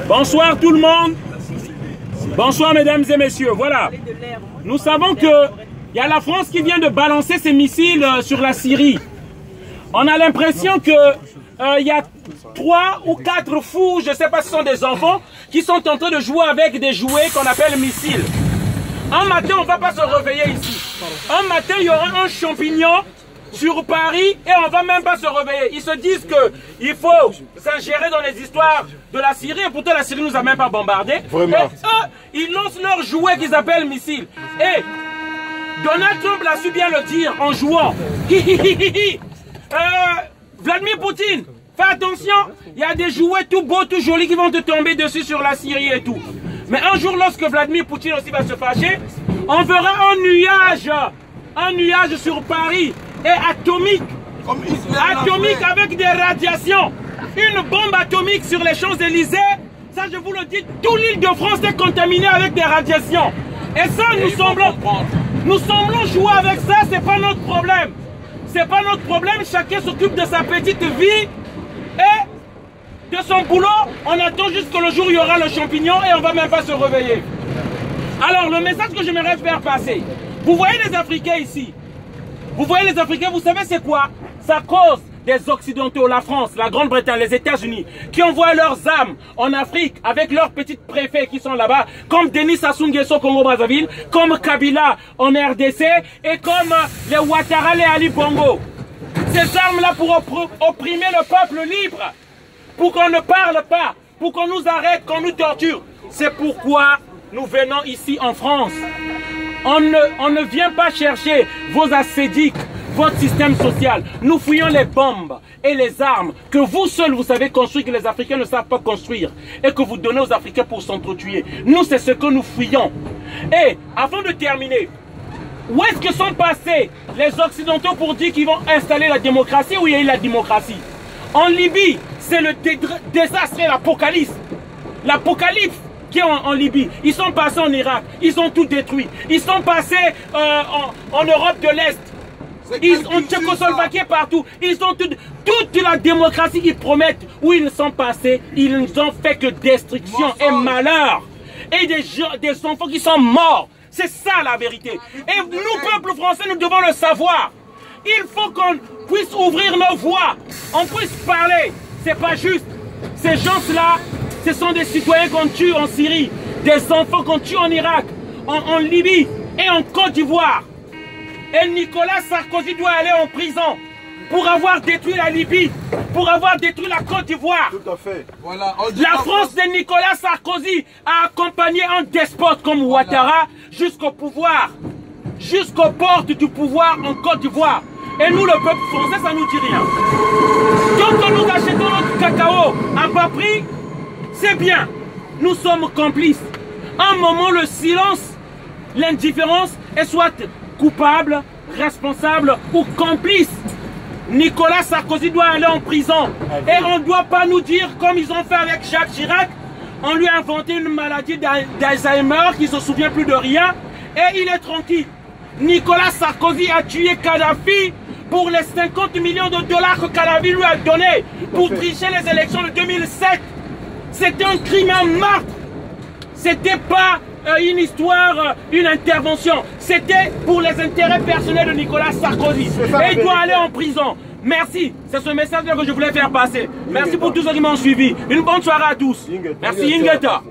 Bonsoir tout le monde. Bonsoir mesdames et messieurs. Voilà. Nous savons qu'il y a la France qui vient de balancer ses missiles sur la Syrie. On a l'impression que il y a 3 ou 4 fous, je ne sais pas si ce sont des enfants, qui sont en train de jouer avec des jouets qu'on appelle missiles. Un matin, on ne va pas se réveiller ici. Un matin, il y aura un champignon sur Paris et on ne va même pas se réveiller. Ils se disent qu'il faut s'ingérer dans les histoires de la Syrie et pourtant la Syrie ne nous a même pas bombardés. Vraiment. Et eux, ils lancent leurs jouets qu'ils appellent missiles. Et Donald Trump l'a su bien le dire en jouant. Vladimir Poutine, fais attention, il y a des jouets tout beaux, tout jolis qui vont te tomber dessus sur la Syrie et tout. Mais un jour, lorsque Vladimir Poutine aussi va se fâcher, on verra un nuage sur Paris et atomique avec des radiations. Une bombe atomique sur les Champs-Élysées, ça je vous le dis, toute l'île de France est contaminée avec des radiations. Et ça, nous semblons jouer avec ça, c'est pas notre problème. C'est pas notre problème, chacun s'occupe de sa petite vie et de son boulot. On attend jusqu'au jour où il y aura le champignon et on va même pas se réveiller. Alors le message que j'aimerais faire passer, vous voyez les Africains ici, vous voyez les Africains, vous savez c'est quoi? C'est à cause des Occidentaux, la France, la Grande-Bretagne, les États-Unis, qui envoient leurs âmes en Afrique avec leurs petites préfets qui sont là-bas, comme Denis Sassou Nguesso au Congo-Brazzaville, comme Kabila en RDC et comme les Ouattara, les Ali Bongo. Ces armes-là pour opprimer le peuple libre, pour qu'on ne parle pas, pour qu'on nous arrête, qu'on nous torture. C'est pourquoi nous venons ici en France. On ne vient pas chercher vos ascédiques, votre système social. Nous fouillons les bombes et les armes que vous seuls vous savez construire, que les Africains ne savent pas construire et que vous donnez aux Africains pour s'entretuer. Nous, c'est ce que nous fouillons. Et avant de terminer, où est-ce que sont passés les Occidentaux pour dire qu'ils vont installer la démocratie? Où il y a eu la démocratie? En Libye, c'est le désastre et l'apocalypse. L'apocalypse qui est en Libye. Ils sont passés en Irak, ils ont tout détruit. Ils sont passés en Europe de l'Est. Ils ont Tchécoslovaquie partout. Ils ont toute la démocratie qu'ils promettent. Où ils sont passés, ils n'ont fait que destruction et malheur. Et des enfants qui sont morts. C'est ça la vérité. Et nous, peuple français, nous devons le savoir. Il faut qu'on puisse ouvrir nos voix. On puisse parler. C'est pas juste. Ces gens-là, ce sont des citoyens qu'on tue en Syrie. Des enfants qu'on tue en Irak, en Libye et en Côte d'Ivoire. Et Nicolas Sarkozy doit aller en prison pour avoir détruit la Libye, pour avoir détruit la Côte d'Ivoire. Tout à fait. Voilà. La France de Nicolas Sarkozy a accompagné un despote comme Ouattara jusqu'au pouvoir, jusqu'aux portes du pouvoir en Côte d'Ivoire. Et nous, le peuple français, ça ne nous dit rien. Quand nous achetons notre cacao à bas prix, c'est bien. Nous sommes complices. À un moment, le silence, l'indifférence est soit coupable, responsable ou complice. Nicolas Sarkozy doit aller en prison. Et on ne doit pas nous dire, comme ils ont fait avec Jacques Chirac, on lui a inventé une maladie d'Alzheimer qui ne se souvient plus de rien. Et il est tranquille. Nicolas Sarkozy a tué Kadhafi pour les 50 millions de dollars que Kadhafi lui a donné pour tricher les élections de 2007. C'était un crime, un meurtre. C'était pas une histoire, une intervention. C'était pour les intérêts personnels de Nicolas Sarkozy. Et il doit aller en prison. Merci. C'est ce message-là que je voulais faire passer. Merci pour tous ceux qui m'ont suivi. Une bonne soirée à tous. Merci Ingeta.